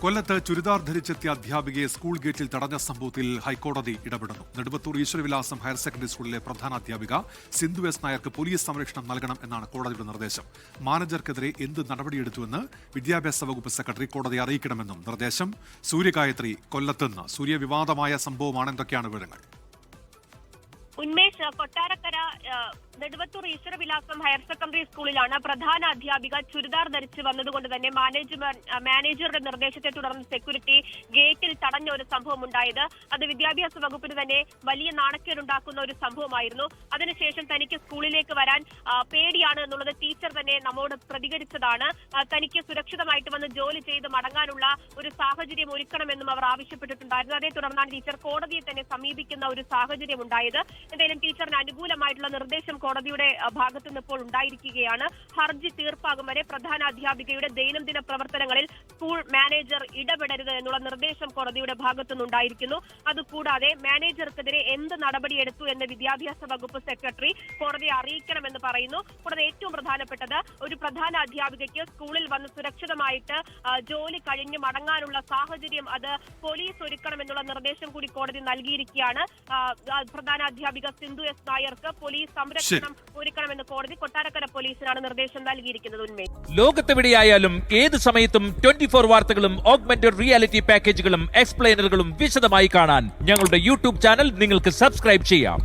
കൊല്ലത്ത് ചുരിദാർ ധരിച്ചെത്തിയ അധ്യാപികയെ സ്കൂൾ ഗേറ്റിൽ തടഞ്ഞ സംഭവത്തിൽ ഹൈക്കോടതി ഇടപെടുന്നു. നെടുമ്പത്തൂർ ഈശ്വരവിലാസം ഹയർ സെക്കൻഡറി സ്കൂളിലെ പ്രധാന അധ്യാപിക സിന്ധു എസ് നായർക്ക് പോലീസ് സംരക്ഷണം നൽകണം എന്നാണ് കോടതിയുടെ നിർദ്ദേശം. മാനേജർക്കെതിരെ എന്ത് നടപടിയെടുത്തുവെന്ന് വിദ്യാഭ്യാസ വകുപ്പ് സെക്രട്ടറി കോടതിയെ അറിയിക്കണമെന്നും നിർദ്ദേശം. സൂര്യഗായത്രി കൊല്ലത്തുനിന്ന്. സൂര്യവിവാദമായ സംഭവമാണ്, എന്തൊക്കെയാണ് വിവരങ്ങൾ? ഉന്മേഷ്, കൊട്ടാരക്കര നെടുവത്തൂർ ഈശ്വരവിലാസം ഹയർ സെക്കൻഡറി സ്കൂളിലാണ് പ്രധാന അധ്യാപിക ചുരിദാർ ധരിച്ച് വന്നതുകൊണ്ട് തന്നെ മാനേജറുടെ നിർദ്ദേശത്തെ തുടർന്ന് സെക്യൂരിറ്റി ഗേറ്റിൽ തടഞ്ഞ ഒരു സംഭവം ഉണ്ടായത്. അത് വിദ്യാഭ്യാസ വകുപ്പിന് തന്നെ വലിയ നാണക്കേടുണ്ടാക്കുന്ന ഒരു സംഭവമായിരുന്നു. അതിനുശേഷം തനിക്ക് സ്കൂളിലേക്ക് വരാൻ പേടിയാണ് എന്നുള്ളത് ടീച്ചർ തന്നെ നമ്മോട് പ്രതികരിച്ചതാണ്. തനിക്ക് സുരക്ഷിതമായിട്ട് വന്ന് ജോലി ചെയ്ത് മടങ്ങാനുള്ള ഒരു സാഹചര്യം ഒരുക്കണമെന്നും അവർ ആവശ്യപ്പെട്ടിട്ടുണ്ടായിരുന്നു. അതേ തുടർന്നാണ് ടീച്ചർ കോടതിയെ തന്നെ സമീപിക്കുന്ന ഒരു സാഹചര്യം ഉണ്ടായത്. എന്തായാലും ടീച്ചറിന് അനുകൂലമായിട്ടുള്ള നിർദ്ദേശം കോടതിയുടെ ഭാഗത്തുനിന്ന് ഇപ്പോൾ ഉണ്ടായിരിക്കുകയാണ്. ഹർജി തീർപ്പാകും വരെ പ്രധാന അധ്യാപികയുടെ ദൈനംദിന പ്രവർത്തനങ്ങളിൽ സ്കൂൾ മാനേജർ ഇടപെടരുത് എന്നുള്ള നിർദ്ദേശം കോടതിയുടെ ഭാഗത്തുനിന്നുണ്ടായിരിക്കുന്നു. അതുകൂടാതെ മാനേജർക്കെതിരെ എന്ത് നടപടിയെടുത്തു എന്ന് വിദ്യാഭ്യാസ വകുപ്പ് സെക്രട്ടറി കോടതിയെ അറിയിക്കണമെന്ന് പറയുന്നു. കൂടാതെ ഏറ്റവും പ്രധാനപ്പെട്ടത്, ഒരു പ്രധാന അധ്യാപികയ്ക്ക് സ്കൂളിൽ വന്ന് സുരക്ഷിതമായിട്ട് ജോലി കഴിഞ്ഞ് മടങ്ങാനുള്ള സാഹചര്യം അത് പോലീസ് ഒരുക്കണമെന്നുള്ള നിർദ്ദേശം കൂടി കോടതി നൽകിയിരിക്കുകയാണ്. പ്രധാന അധ്യാപിക സിന്ധു എസ് നായർക്ക് പോലീസ് സംരക്ഷണം ഒരുക്കണമെന്ന് കോടതി കൊട്ടാരക്കര പോലീസിനാണ് നിർദ്ദേശം നൽകിയിരിക്കുന്നത്. ഉന്മേഷ്, ലോകത്തെവിടെയായാലും ഏത് സമയത്തും 24 വാർത്തകളും ഓഗ്മെന്റഡ് റിയാലിറ്റി പാക്കേജുകളും എക്സ്പ്ലെയിനറുകളും വിശദമായി കാണാൻ ഞങ്ങളുടെ യൂട്യൂബ് ചാനൽ നിങ്ങൾക്ക് സബ്സ്ക്രൈബ് ചെയ്യാം.